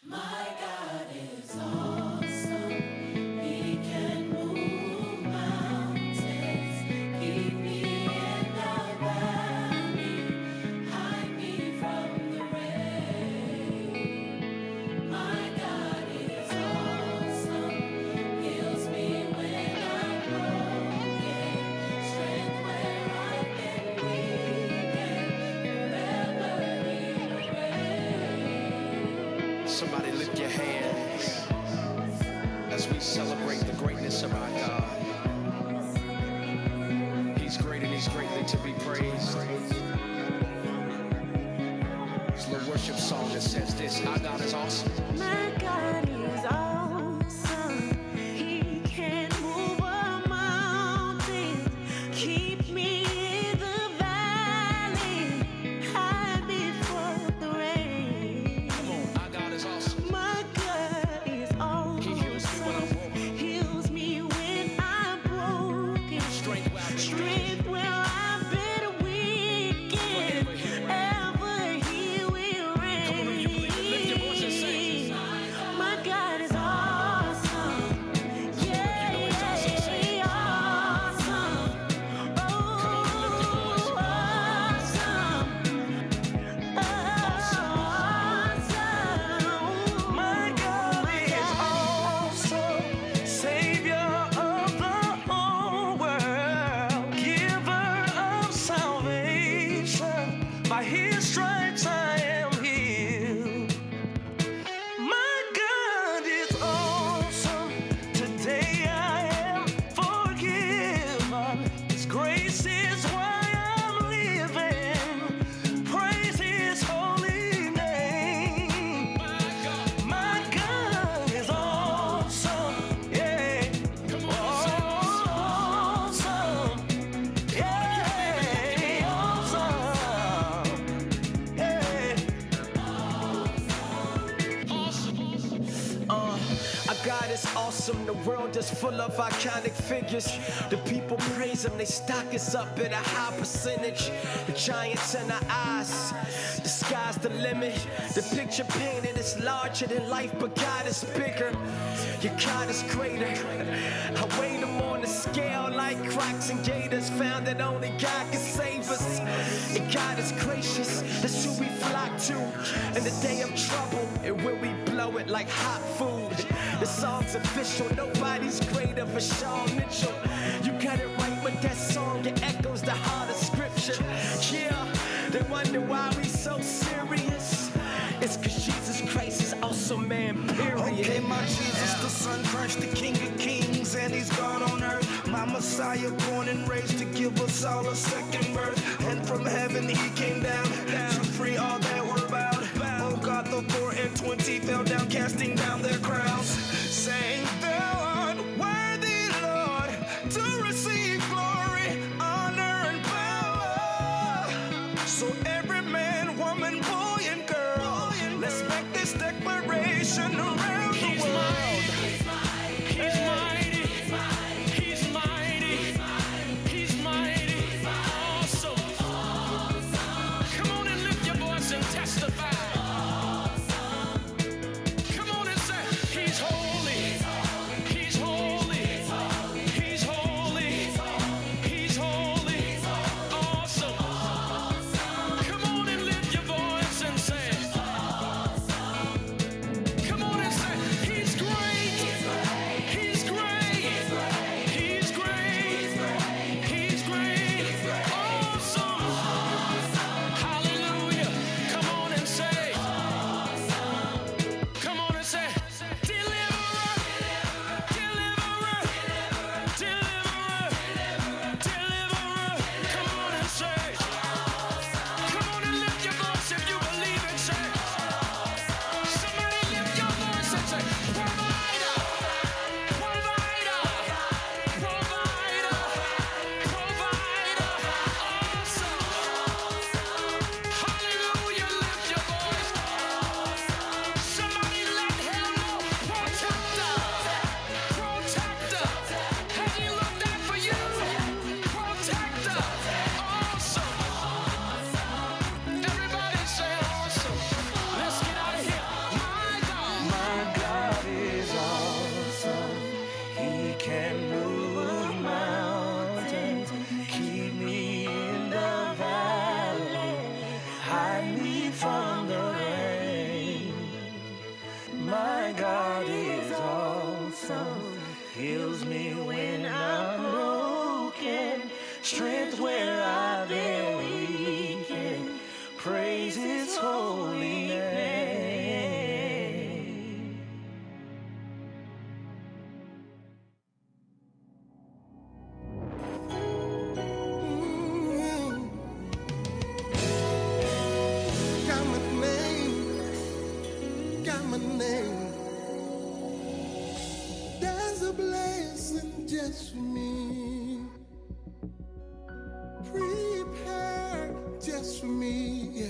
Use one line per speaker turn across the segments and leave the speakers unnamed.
My God is awesome. He can move mountains, keep me in the valley, hide me from the rain. My God is awesome. Heals me when I'm broken, strength where I've been weak, and forever He will reign.
Somebody lift your hands as we celebrate the greatness of our God. He's great and He's greatly to be praised. It's a little worship song that says this: our God is awesome.
My God is awesome. He can move a mountain, keep me in the valley, hide me from the rain.
Come on, our God is awesome.
My God is awesome.
He heals me when I'm broken.
Heals me when I'm broken.
Strength where I've been
Strength where I've been weakened. Ever He will reign.
Come on, if you believe it, lift your voice and sing.
My God is awesome. Yeah, awesome. Oh, awesome. My God is awesome.
Savior of the whole world, giver of salvation. By His stripes I am healed. My God is awesome. Today I am forgiven. His grace is why I'm living. Praise His holy name. My God is awesome. Yeah. Awesome. Yeah. Awesome.
Our God is awesome, the world is full of iconic figures. The people praise Him, they stock us up at a high percentage. The giants in our eyes, the sky's the limit. The picture painted is larger than life, but God is bigger. Your God is greater. I weighed Him on the scale like Crocs and Gators. Found that only God can save us. And God is gracious, that's who we flock to. In the day of trouble, and when we blow it like hot food. The song's official, nobody's greater for Shawn Mitchell. You got it right with that song, it echoes the heart of scripture. Yeah, they wonder why we so serious. It's cause Jesus Christ is awesome, man, period.
Okay, my Jesus, the Son, Christ, the King of Kings, and He's God on earth. My Messiah, born and raised to give us all a second birth. And from heaven He came down to free all that were bound. Oh God, the 4 and 20 fell down, casting down their crowns, saying, Thou art worthy, Lord, to receive glory, honor, and power. So every man, woman, boy, and girl, let's make this declaration around the world.
He's mighty. He's mighty. He's mighty. He's mighty. Awesome.
heals me when I'm broken. Strength where I've been weak. And praise His holy name.
Got my name, got my name. There's a blessing just for me, prepared just for me, yeah.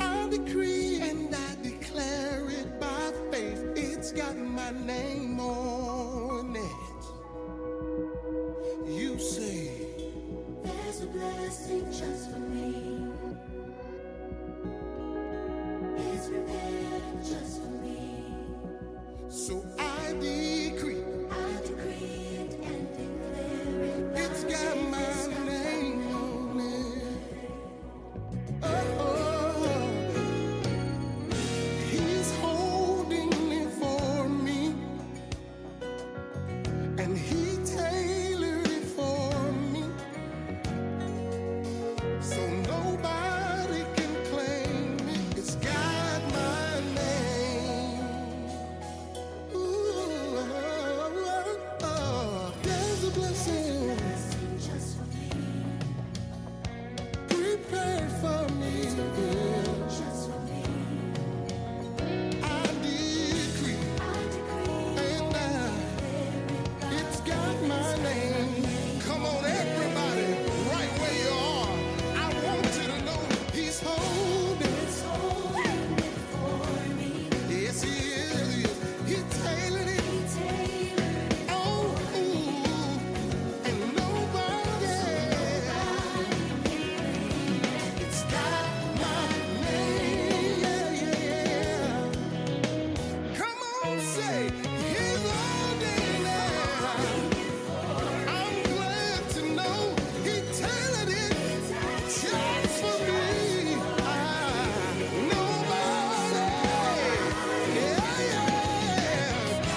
I decree and I declare it by faith. It's got my name on it. You say,
There's a blessing just for me. It's prepared just for me.
so I decree.
I decree it and declare it.
It's got my name on it. Oh, He's holding it for me, and He tailored it for me, so nobody can claim it. It's got my name. Ooh, there's a blessing
Just for me.
prepared for me.
Just for me.
I decree,
I decree
and it's got my name. Come on, everybody, right where you are. I want you to know He's holding.
it's holding it for me.
Yes, He is. He tailored it.
He tailored it.
Oh, ooh, and nobody. It's got my name. Yeah, yeah, yeah. Come on, say He's holding it. I'm glad to know He tailored it just for me. Nobody. Yeah, yeah.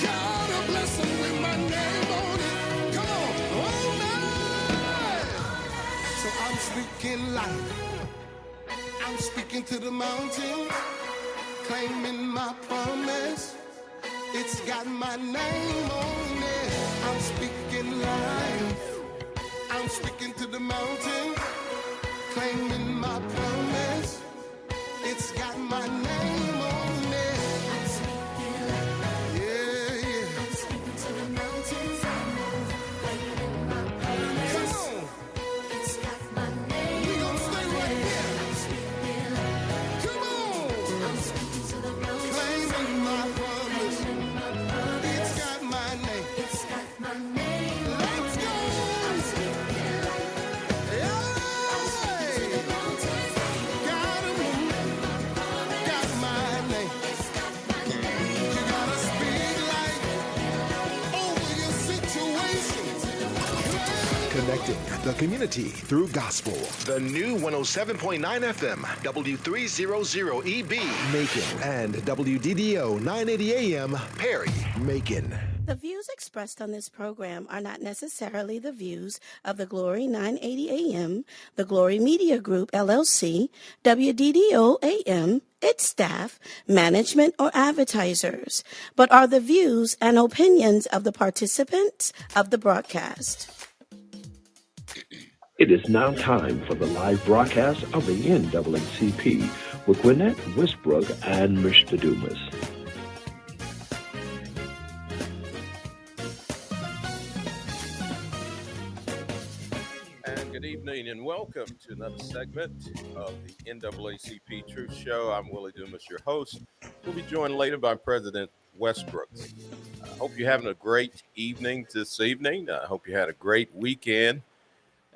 God, bless Him with my name on it. Come on, all night. So I'm speaking life. I'm speaking to the mountains, claiming my promise. It's got my name on it. I'm speaking life. I'm speaking to the mountains, claiming my promise. It's got my name on it.
I'm speaking life.
Yeah, yeah.
I'm speaking to the mountains. I move, claiming my promise.
Come on.
It's got my name.
We gonna stay right here.
I'm speaking life.
Come on.
I'm speaking to the mountains.
Claiming my promise.
Claiming my promise.
It's got my name.
It's got my name.
Let's go.
I'm speaking life.
Yeah.
The mountains.
Gotta move. Got my name.
It's got my name.
You gotta speak life over your situation.
Connecting the community through gospel.
The new 107.9 FM, W300EB,
Macon and WDDO 980 AM
Perry.
Macon.
The views expressed on this program are not necessarily the views of the Glory 980 AM, the Glory Media Group, LLC, WDDO AM, its staff, management, or advertisers, but are the views and opinions of the participants of the broadcast.
It is now time for the live broadcast of the NAACP with Gwinnett, Westbrook, and Mr. Dumas.
And good evening and welcome to another segment of the NAACP Truth Show. I'm Willie Dumas, your host. We'll be joined later by President Westbrooks. I hope you're having a great evening this evening. I hope you had a great weekend.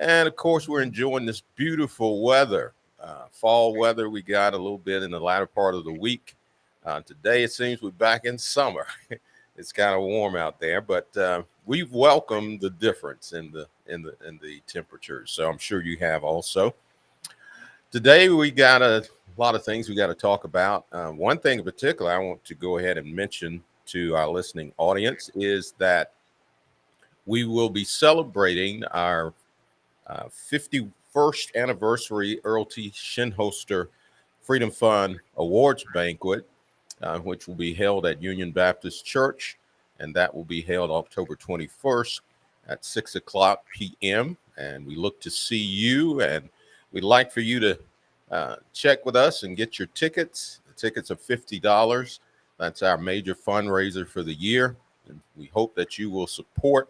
And, of course, we're enjoying this beautiful weather, fall weather we got a little bit in the latter part of the week. Today, it seems we're back in summer. It's kind of warm out there, but we've welcomed the difference in the temperatures. So I'm sure you have also. Today, we got a lot of things we got to talk about. One thing in particular I want to go ahead and mention to our listening audience is that we will be celebrating our 51st anniversary Earl T. Shinholster Freedom Fund Awards Banquet, which will be held at Union Baptist Church, and that will be held October 21st at 6 o'clock p.m. And we look to see you, and we'd like for you to check with us and get your tickets. The tickets are $50. That's our major fundraiser for the year. And we hope that you will support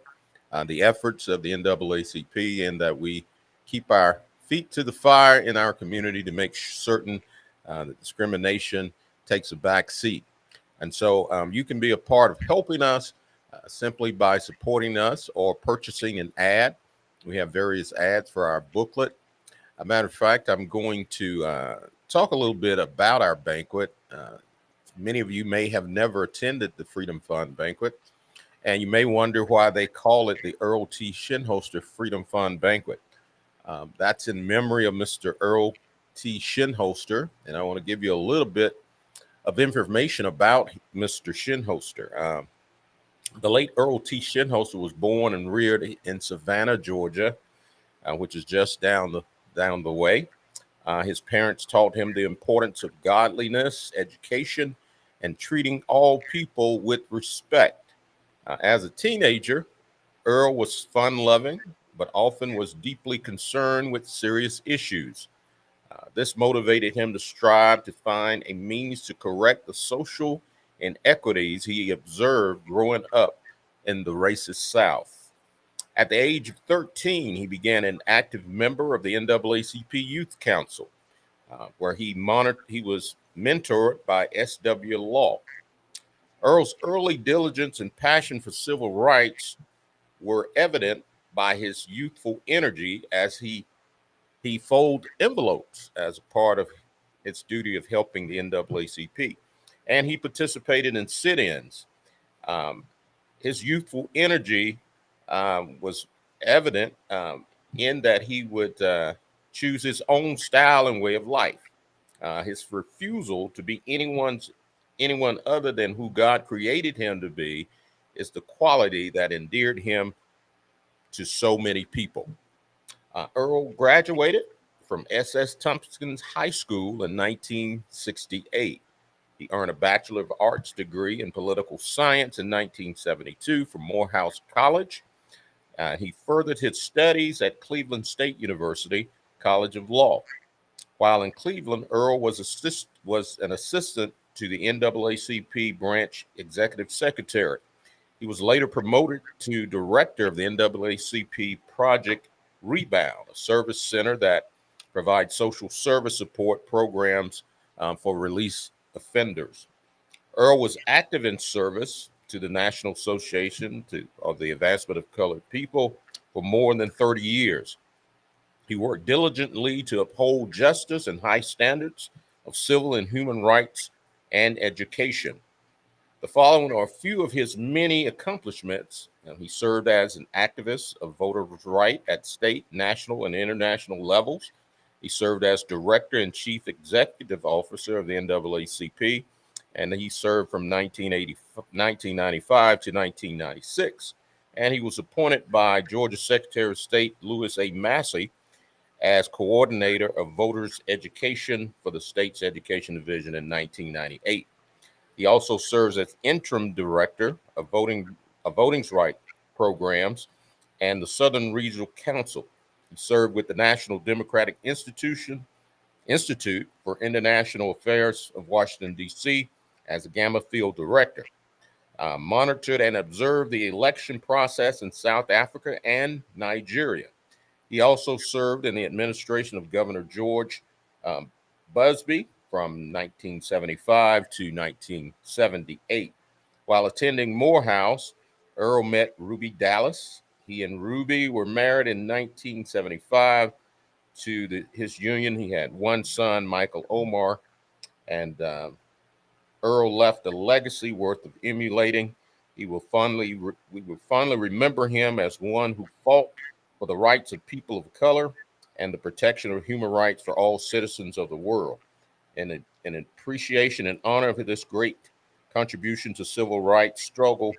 the efforts of the NAACP and that we keep our feet to the fire in our community to make certain that discrimination takes a back seat. And so you can be a part of helping us simply by supporting us or purchasing an ad. We have various ads for our booklet. As a matter of fact, I'm going to talk a little bit about our banquet. Many of you may have never attended the Freedom Fund banquet, and you may wonder why they call it the Earl T. Shinholster Freedom Fund Banquet. That's in memory of Mr. Earl T. Shinholster, and I want to give you a little bit of information about Mr. Shinholster. The late Earl T. Shinholster was born and reared in Savannah, Georgia, which is just down the way. His parents taught him the importance of godliness, education, and treating all people with respect. As a teenager, Earl was fun-loving, but often was deeply concerned with serious issues. This motivated him to strive to find a means to correct the social inequities he observed growing up in the racist South. At the age of 13, he began an active member of the NAACP Youth Council, where he was mentored by S.W. Law. Earl's early diligence and passion for civil rights were evident by his youthful energy as he folded envelopes as a part of its duty of helping the NAACP. And he participated in sit-ins. His youthful energy was evident in that he would choose his own style and way of life. His refusal to be anyone other than who God created him to be is the quality that endeared him to so many people. Earl graduated from S.S. Tompkins High School in 1968. He earned a Bachelor of Arts degree in political science in 1972 from Morehouse College. He furthered his studies at Cleveland State University College of Law. While in Cleveland, Earl was an assistant to the NAACP branch executive secretary. He was later promoted to director of the NAACP Project Rebound, a service center that provides social service support programs for release offenders. Earl was active in service to the National Association of the Advancement of Colored People for more than 30 years. He worked diligently to uphold justice and high standards of civil and human rights and education. The following are a few of his many accomplishments. He served as an activist of voters' rights at state, national, and international levels. He served as director and chief executive officer of the NAACP, and he served from 1995 to 1996. And he was appointed by Georgia Secretary of State Louis A. Massey as coordinator of voters' education for the state's education division in 1998. He also serves as interim director of voting's rights programs and the Southern Regional Council. He served with the National Democratic Institute for International Affairs of Washington, D.C. as a Gamma Field director. Monitored and observed the election process in South Africa and Nigeria. He also served in the administration of Governor George Busby from 1975 to 1978. While attending Morehouse, Earl met Ruby Dallas. He and Ruby were married in 1975. To his union, he had one son, Michael Omar, and Earl left a legacy worth of emulating. We will fondly remember him as one who fought for the rights of people of color and the protection of human rights for all citizens of the world. And in appreciation and honor of this great contribution to civil rights struggle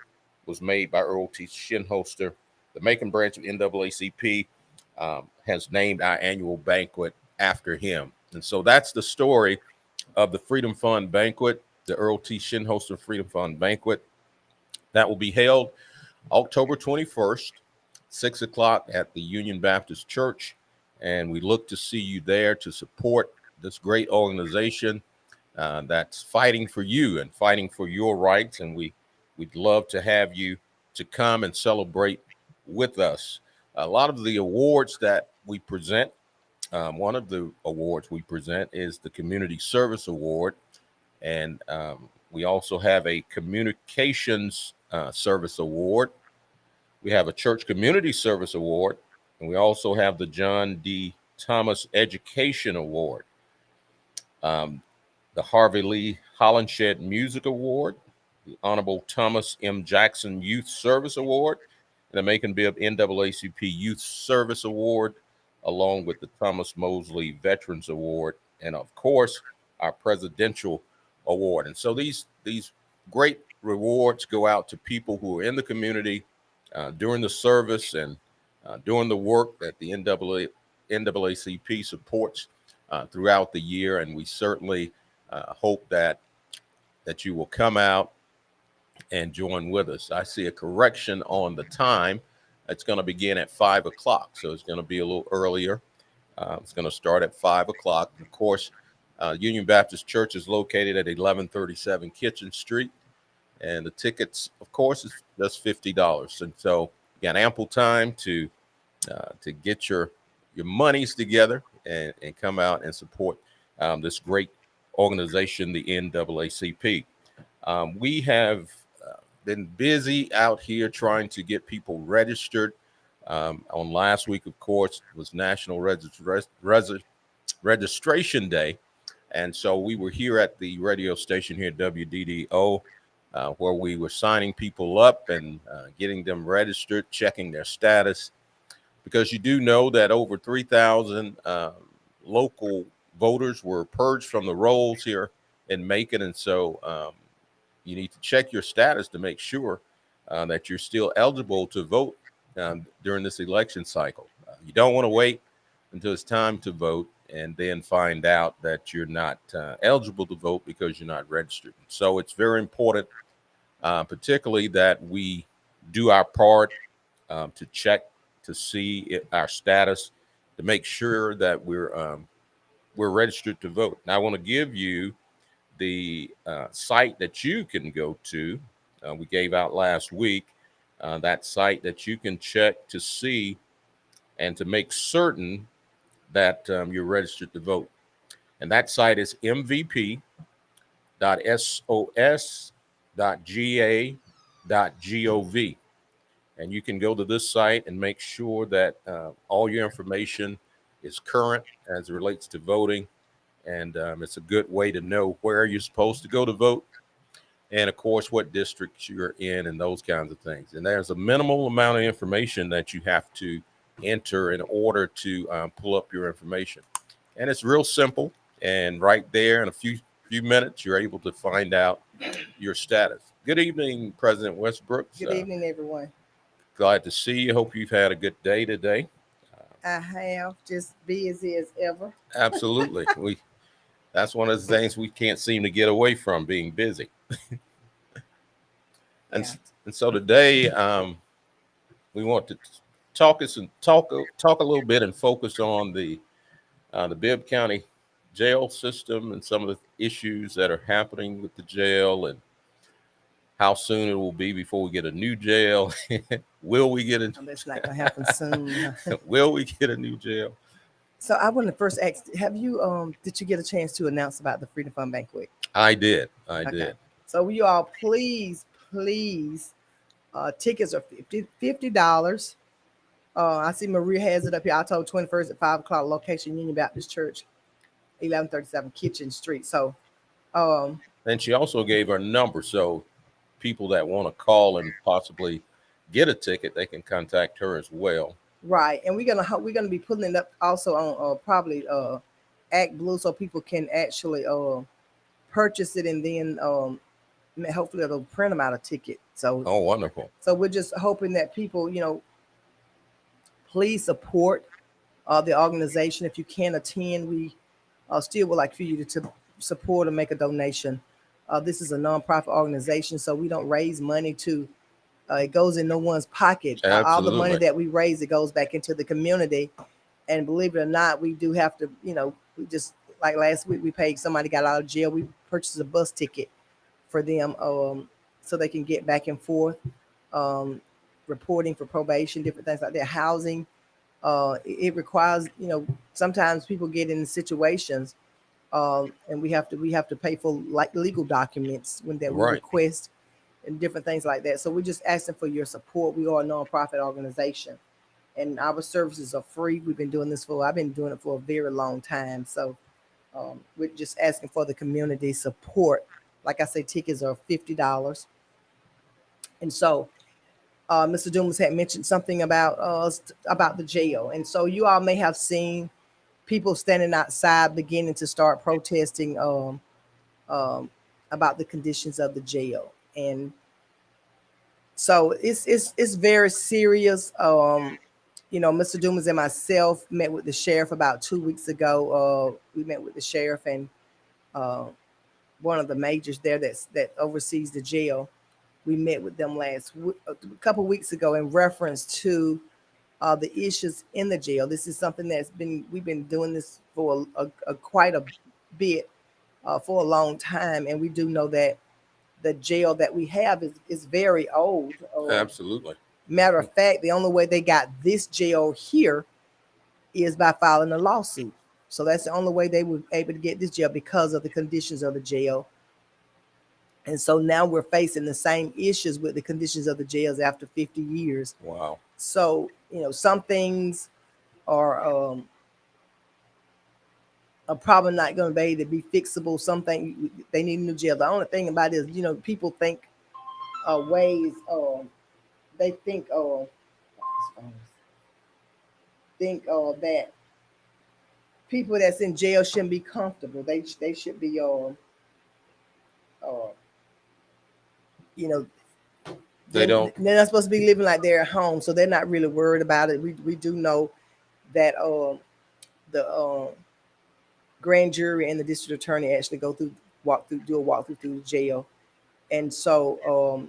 was made by Earl T. Shinholster. The Macon branch of NAACP has named our annual banquet after him. And so that's the story of the Freedom Fund banquet, the Earl T. Shinholster Freedom Fund banquet. That will be held October 21st, 6 o'clock at the Union Baptist Church. And we look to see you there to support this great organization that's fighting for you and fighting for your rights. And we'd love to have you to come and celebrate with us. A lot of the awards that we present, one of the awards we present is the Community Service Award. And we also have a Communications Service Award. We have a Church Community Service Award. And we also have the John D. Thomas Education Award, the Harvey Lee Hollenshed Music Award, the Honorable Thomas M. Jackson Youth Service Award, and the Macon Bibb NAACP Youth Service Award, along with the Thomas Mosley Veterans Award, and of course, our Presidential Award. And so these great rewards go out to people who are in the community during the service and doing the work that the NAACP supports throughout the year. And we certainly hope that you will come out and join with us. I see a correction on the time. It's going to begin at 5 o'clock, so it's going to be a little earlier. It's going to start at 5 o'clock. Of course, Union Baptist Church is located at 1137 Kitchen Street, and the tickets, of course, is just $50. And so you got ample time to get your monies together and come out and support this great organization, the NAACP. We have been busy out here trying to get people registered. On last week, of course, was National Registration Day. And so we were here at the radio station here at WDDO, where we were signing people up and getting them registered, checking their status, because you do know that over 3,000 local voters were purged from the rolls here in Macon. And so you need to check your status to make sure that you're still eligible to vote during this election cycle. You don't want to wait until it's time to vote and then find out that you're not eligible to vote because you're not registered. So it's very important, particularly that we do our part to check to see our status, to make sure that we're registered to vote. Now, I want to give you the site that you can go to. We gave out last week that site that you can check to see and to make certain that you're registered to vote. And that site is mvp.sos.ga.gov. And you can go to this site and make sure that all your information is current as it relates to voting. And it's a good way to know where you're supposed to go to vote. And of course, what district you're in and those kinds of things. And there's a minimal amount of information that you have to enter in order to pull up your information. And it's real simple. And right there in a few minutes, you're able to find out your status. Good evening, President Westbrooks.
Good evening, everyone.
Glad to see you. Hope you've had a good day today.
I have, just busy as ever.
Absolutely. That's one of the things we can't seem to get away from, being busy. And so today we want to talk a little bit and focus on the Bibb County jail system and some of the issues that are happening with the jail and how soon it will be before we get a new jail. Will we get a?
That's not going to happen soon.
Will we get a new jail?
So I want to first ask: did you get a chance to announce about the Freedom Fund banquet?
I did. I did.
So will you all please, tickets are $50. I see Maria has it up here. October 21st at 5 o'clock. Location: Union Baptist Church, 1137 Kitchen Street. So,
and she also gave her number, so people that want to call and possibly get a ticket, they can contact her as well.
Right, and we're gonna be putting it up also on probably Act Blue, so people can actually purchase it and then hopefully it'll print them out a ticket. So,
Oh, wonderful.
so we're just hoping that people, please support the organization. If you can't attend, we still would like for you to support or make a donation. This is a nonprofit organization, so we don't raise money to. It goes in no one's pocket. All the money
Absolutely.
that we raise, it goes back into the community. And believe it or not, we do have to, we just like last week we paid somebody got out of jail. We purchased a bus ticket for them, so they can get back and forth, um, reporting for probation, different things like that. Housing, it requires, sometimes people get in situations, and we have to pay for like legal documents when that we
Right.
request and different things like that. So we're just asking for your support. We are a nonprofit organization, and our services are free. I've been doing it for a very long time. So we're just asking for the community support. Like I say, tickets are $50. And so Mr. Dumas had mentioned something about the jail. And so you all may have seen people standing outside beginning to start protesting about the conditions of the jail. And so it's very serious. Mr. Dumas and myself met with the sheriff about 2 weeks ago. We met with the sheriff and uh, one of the majors there that oversees the jail. We met with them a couple weeks ago in reference to the issues in the jail. This is something we've been doing this for quite a bit for a long time, and we do know that the jail that we have is very old.
Absolutely.
Matter of fact, the only way they got this jail here is by filing a lawsuit. So that's the only way they were able to get this jail, because of the conditions of the jail. And so now we're facing the same issues with the conditions of the jails after 50 years.
Wow.
So, some things are probably not going to be able to be fixable. Some things they need a new jail. The only thing about it is, people think ways. They think that people that's in jail shouldn't be comfortable. They should be
They don't.
they're not supposed to be living like they're at home, so they're not really worried about it. We do know that the grand jury and the district attorney actually do a walkthrough through the jail. And so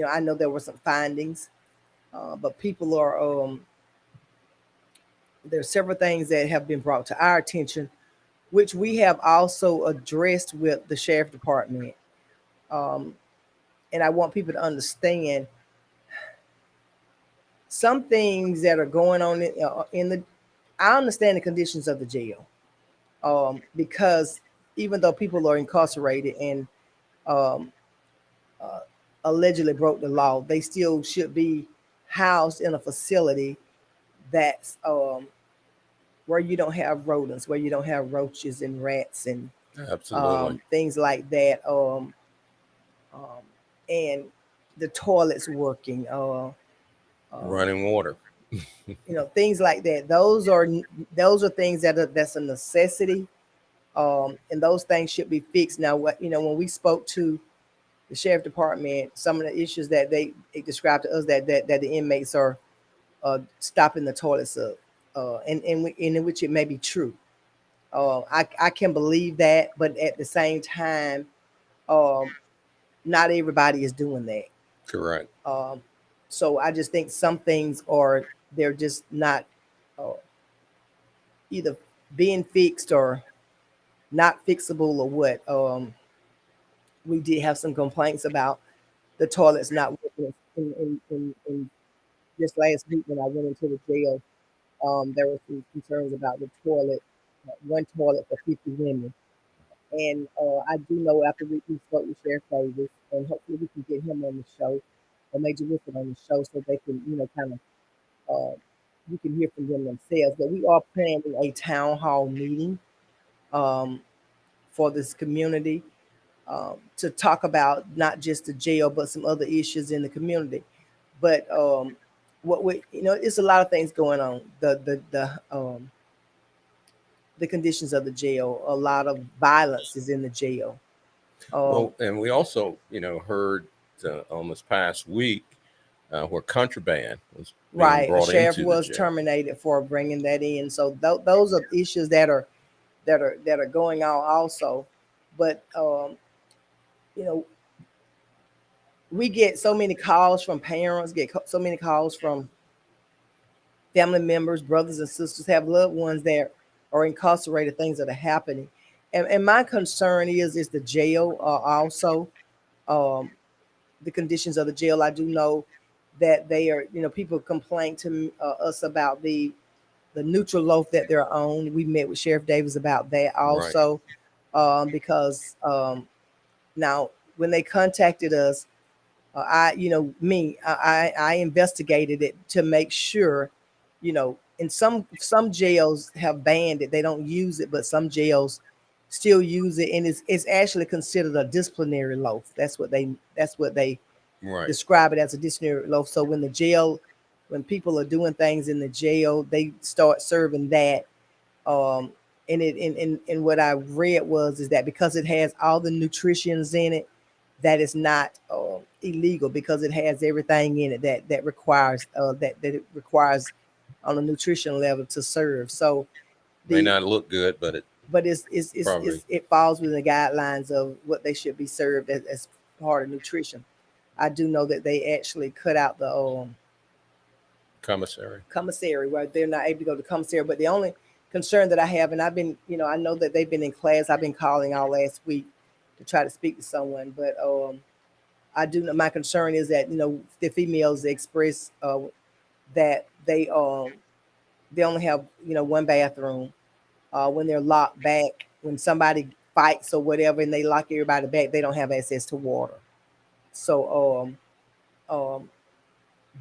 I know there were some findings, but people are there are several things that have been brought to our attention, which we have also addressed with the sheriff department. And I want people to understand some things that are going on I understand the conditions of the jail, because even though people are incarcerated and allegedly broke the law, they still should be housed in a facility that's where you don't have rodents, where you don't have roaches and rats and
Absolutely.
things like that. And the toilets working,
Running water.
things like that. Those are things that's a necessity, and those things should be fixed. Now, when we spoke to the sheriff department, some of the issues that they described to us that the inmates are stopping the toilets up, and in which it may be true. I can believe that, but at the same time, not everybody is doing that.
Correct.
So I just think some things they're just not either being fixed or not fixable or what. We did have some complaints about the toilets not working in just last week when I went into the jail. There were some concerns about the toilet, one toilet for 50 women. And I do know after we spoke with Sheriff Davis, and hopefully we can get him on the show, or Major Wilson on the show, so they can, kind of, you can hear from them themselves. But we are planning a town hall meeting for this community to talk about not just the jail, but some other issues in the community. But it's a lot of things going on. The conditions of the jail. A lot of violence is in the jail.
Well, and we also, heard on this past week where contraband was being
Right, a
brought
sheriff
into the
was
jail.
terminated for bringing that in. So those are issues that are going on also. But you know, we get so many calls from parents, so many calls from family members, brothers and sisters, have loved ones that are incarcerated, things that are happening. And my concern is the jail also, um, the conditions of the jail. I do know that they are, people complain to us about the neutral loaf that they're on. We met with Sheriff Davis about that
Right.
also, because now when they contacted us, I investigated it to make sure, and some jails have banned it. They don't use it, but some jails still use it, and it's actually considered a disciplinary loaf. That's what they
Right.
describe it as, a disciplinary loaf. So when people are doing things in the jail, they start serving that. Um, and and what I read is that because it has all the nutritions in it, that is not illegal, because it has everything in it that requires that it requires on a nutrition level to serve. So
May
the
not look good, but probably
it falls within the guidelines of what they should be served as part of nutrition. I do know that they actually cut out the
commissary.
where they're not able to go to commissary. But the only concern that I have, and I've been, I know that they've been in class. I've been calling all last week to try to speak to someone, but I do know my concern is that the females express that they only have one bathroom when they're locked back. When somebody fights or whatever, and they lock everybody back, they don't have access to water. So um,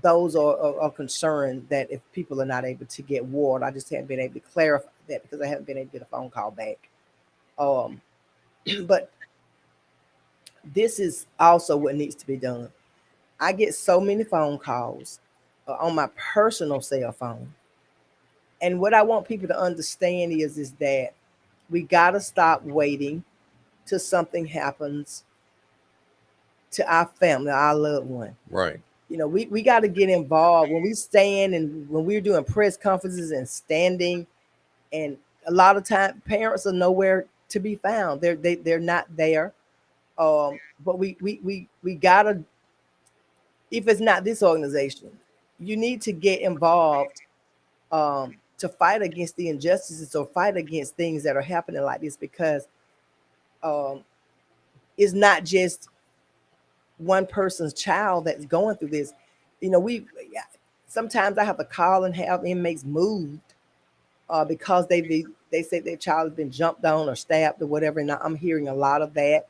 those are concerned that if people are not able to get water, I just haven't been able to clarify that because I haven't been able to get a phone call back. Um, but this is also what needs to be done. I get so many phone calls on my personal cell phone. And what I want people to understand is that we got to stop waiting till something happens to our family, our loved one.
Right.
We got to get involved when we stand, and when we're doing press conferences and standing. And a lot of time, parents are nowhere to be found. They're not there. But we gotta, if it's not this organization, you need to get involved to fight against the injustices or fight against things that are happening like this, because um, it's not just one person's child that's going through this. We sometimes I have to call and have inmates moved because they say their child has been jumped on or stabbed or whatever. And I'm hearing a lot of that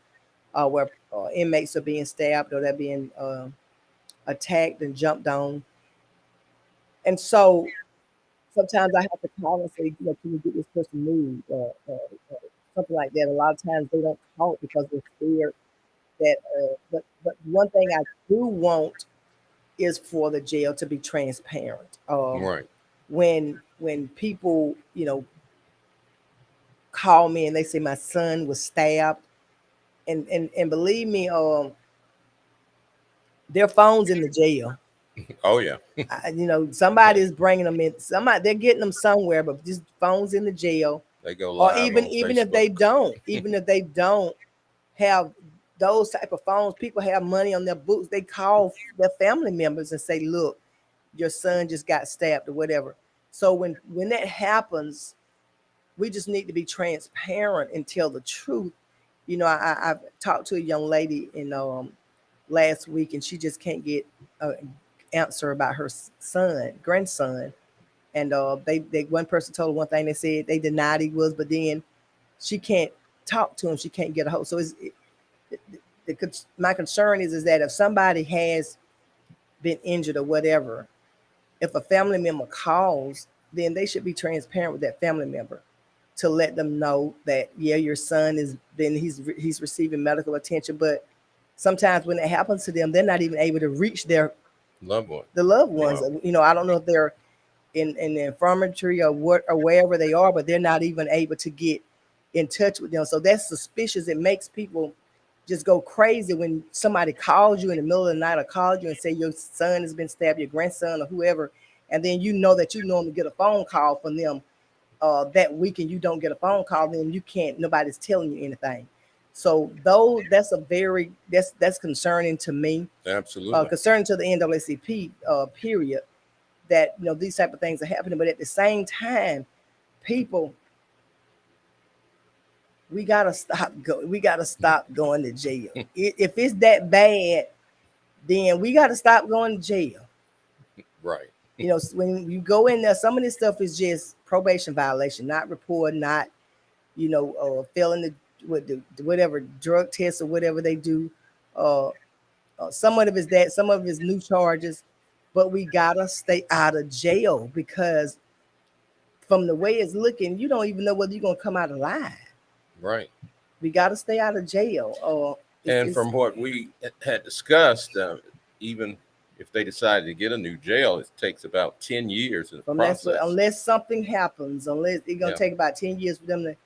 where inmates are being stabbed or they're being attacked and jumped on. And so sometimes I have to call and say, can we get this person moved or something like that. A lot of times they don't call it because they're scared that. But one thing I do want is for the jail to be transparent.
Right.
When people call me and they say my son was stabbed, and believe me, their phones in the jail.
Oh yeah.
Somebody is bringing them in. Somebody, they're getting them somewhere, but just phones in the jail.
They go
Or
live
even
on
if they
Facebook.
even if they don't have those type of phones, people have money on their books. They call their family members and say, "Look, your son just got stabbed," or whatever. So when that happens, we just need to be transparent and tell the truth. I've talked to a young lady in last week, and she just can't get an answer about her grandson. And they one person told her one thing, they said they denied he was, but then she can't talk to him. She can't get a hold. So my concern is that if somebody has been injured or whatever, if a family member calls, then they should be transparent with that family member to let them know that, yeah, your son he's receiving medical attention. But sometimes when it happens to them, they're not even able to reach the loved ones.
Wow.
I don't know if they're in the infirmary or wherever they are, but they're not even able to get in touch with them. So that's suspicious. It makes people just go crazy when somebody calls you in the middle of the night or calls you and say your son has been stabbed, your grandson or whoever, and then you know that you normally get a phone call from them that week and you don't get a phone call, then you can't, nobody's telling you anything. So though that's concerning to me.
Absolutely.
Concerning to the NAACP period, that these type of things are happening. But at the same time, people, we gotta stop going to jail. If it's that bad, then we gotta stop going to jail.
Right.
When you go in there, some of this stuff is just probation violation, not report, not failing the whatever drug test or whatever they do. Some of it is that, some of it is new charges, but we gotta stay out of jail, because from the way it's looking, you don't even know whether you're gonna come out alive.
Right.
We gotta stay out of jail.
And from what we had discussed, even if they decided to get a new jail, it takes about 10 years in the process.
Unless something happens, unless it's gonna take about 10 years for them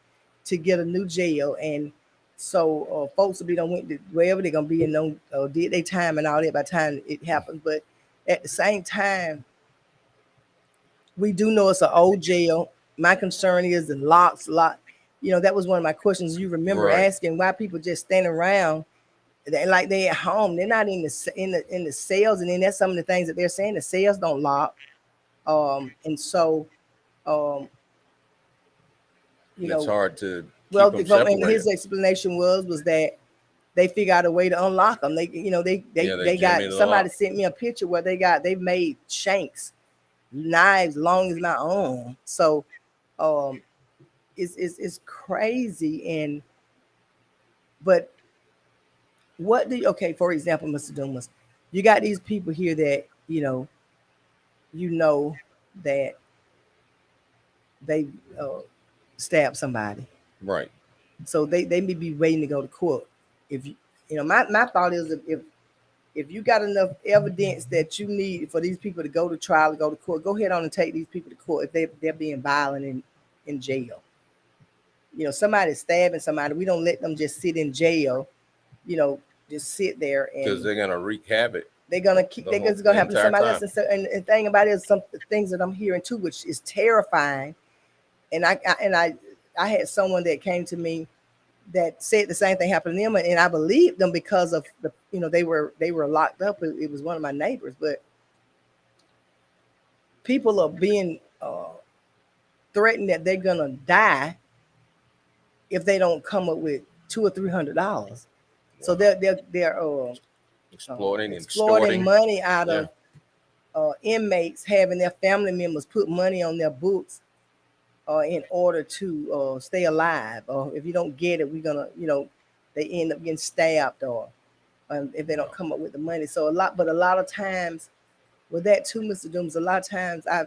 to get a new jail. And so folks will be went to wherever they're gonna be and did their time and all that by the time it happens. But at the same time, we do know it's an old jail. My concern is the locks. That was one of my questions. You remember asking why people just stand around like they at home. They're not in the cells, and then that's some of the things that they're saying. The cells don't lock, and so
it's hard to
and his explanation was that they figure out a way to unlock them. They got somebody sent me a picture where they've made shanks, knives long as my arm. So it's crazy. But for example, Mr. Dumas, you got these people here that that they stabbed somebody,
right?
So they may be waiting to go to court. If my thought is, if you got enough evidence that you need for these people to go to trial, to go to court, go ahead on and take these people to court if they're being violent in jail. Somebody stabbing somebody, we don't let them just sit in jail, just sit there,
because they're gonna wreak havoc.
They're gonna happen to somebody else. And the thing about it is some things that I'm hearing too, which is terrifying. And I had someone that came to me that said the same thing happened to them, and I believed them because of they were locked up. It was one of my neighbors, but people are being threatened that they're gonna die if they don't come up with $200 or $300. So they're exploiting money out of inmates, having their family members put money on their books in order to stay alive. Or if you don't get it, we're gonna, they end up getting stabbed, or if they don't come up with the money. So a lot of times with that too, Mr. Dooms, a lot of times I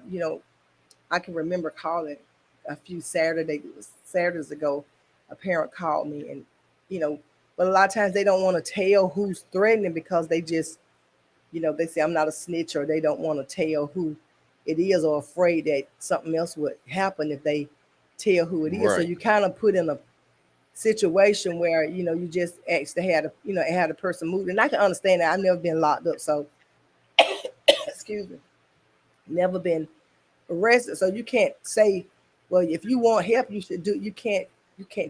can remember calling a few Saturdays ago. A parent called me, and but a lot of times they don't want to tell who's threatening, because they just, they say I'm not a snitch, or they don't want to tell who it is, or afraid that something else would happen if they tell who it is. Right. So you kind of put in a situation where you just actually had a person move. And I can understand that. I've never been locked up, so excuse me, never been arrested. So you can't say, well, if you want help, you should do. You can't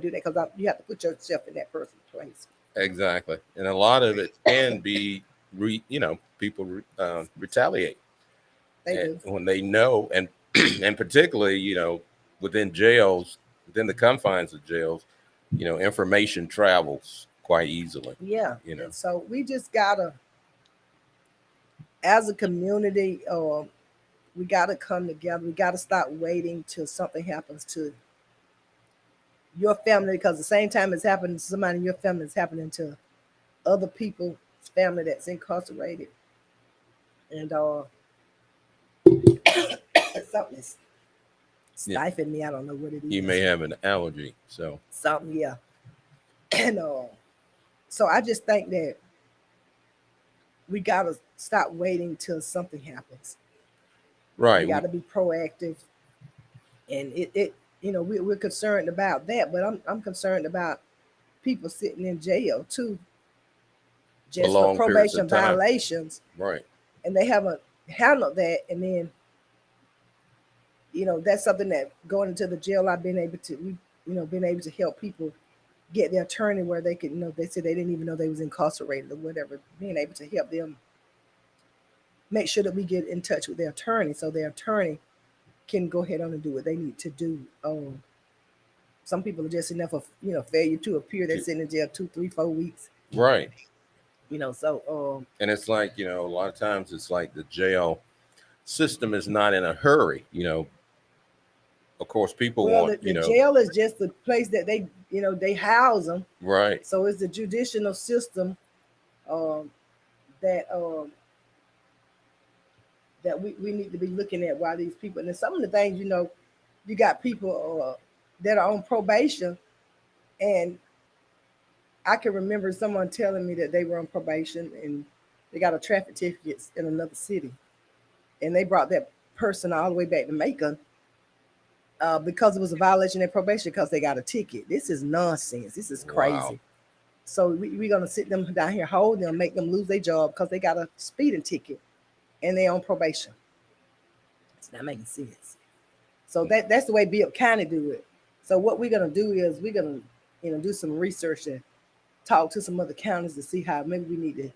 do that, because you have to put yourself in that person's place.
Exactly. And a lot of it can be people retaliate when they know, and particularly within jails, within the confines of jails, information travels quite easily.
Yeah. And so we just gotta, as a community, we gotta come together. We gotta stop waiting till something happens to your family, because the same time it's happening to somebody in your family, it's happening to other people's family that's incarcerated. And something is stifling me. I don't know what it is.
You may have an allergy, so
something, yeah. And so I just think that we gotta stop waiting till something happens.
Right.
We gotta be proactive, and we're concerned about that, but I'm concerned about people sitting in jail too, just for
long periods
probation
of time.
violations,
Right.
and they haven't handled that. And then, that's something that going into the jail, I've been able to, been able to help people get their attorney where they could, they said they didn't even know they was incarcerated or whatever, being able to help them make sure that we get in touch with their attorney so their attorney can go ahead on and do what they need to do. Some people are just enough of, failure to appear. They're sitting in jail 2, 3, 4 weeks.
Right.
So.
And it's like, a lot of times it's like the jail system is not in a hurry. Of course, people want,
the jail is just the place that they, they house them.
Right.
So it's the judicial system that we need to be looking at why these people. And some of the things, you got people that are on probation, and I can remember someone telling me that they were on probation and they got a traffic ticket in another city, and they brought that person all the way back to Macon because it was a violation of probation because they got a ticket. This is nonsense. This is crazy.
Wow.
So we're going to sit them down here, hold them, make them lose their job because they got a speeding ticket and they're on probation. It's not making sense. So that's the way Bibb County do it. So what we're going to do is we're going to, do some research and talk to some other counties to see how maybe we need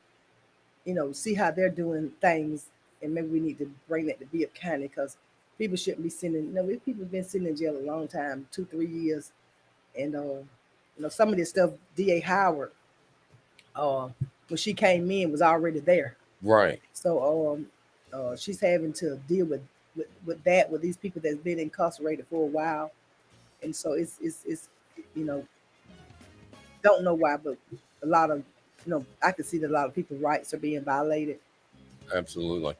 to, see how they're doing things, and maybe we need to bring that to Bibb County because people shouldn't be sitting. People have been sitting in jail a long time, 2, 3 years, and some of this stuff. D.A. Howard, when she came in, was already there.
Right.
So she's having to deal with that with these people that's been incarcerated for a while, and so it's don't know why, but a lot of I can see that a lot of people's rights are being violated.
Absolutely.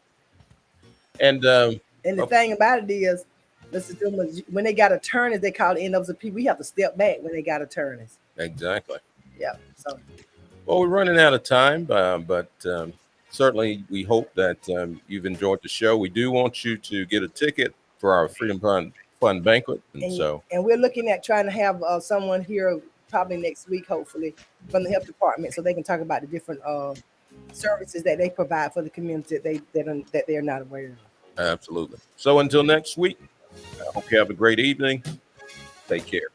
And
the thing about it is, Mr. Dumas, when they got attorneys, they call it NAACP. We have to step back when they got attorneys.
Exactly.
Yeah. So.
Well, we're running out of time, but certainly we hope that you've enjoyed the show. We do want you to get a ticket for our Freedom Fund banquet, and
we're looking at trying to have someone here probably next week, hopefully, from the health department, so they can talk about the different services that they provide for the community that they're not aware of.
Absolutely. So until next week, I hope you have a great evening. Take care.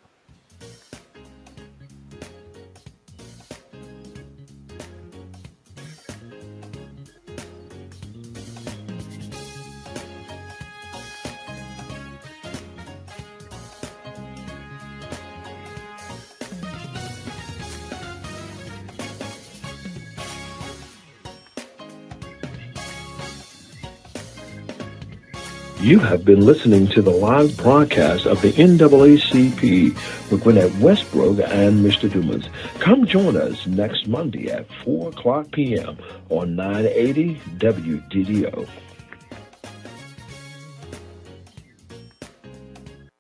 You have been listening to the live broadcast of the NAACP with Gwinnett Westbrook and Mr. Dumas. Come join us next Monday at 4 o'clock p.m. on 980 WDDO.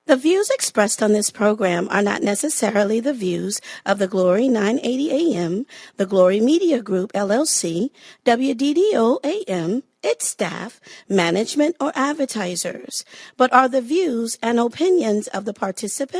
The views expressed on this program are not necessarily the views of the Glory 980 AM, the Glory Media Group, LLC, WDDO AM, its staff, management, or advertisers, but are the views and opinions of the participants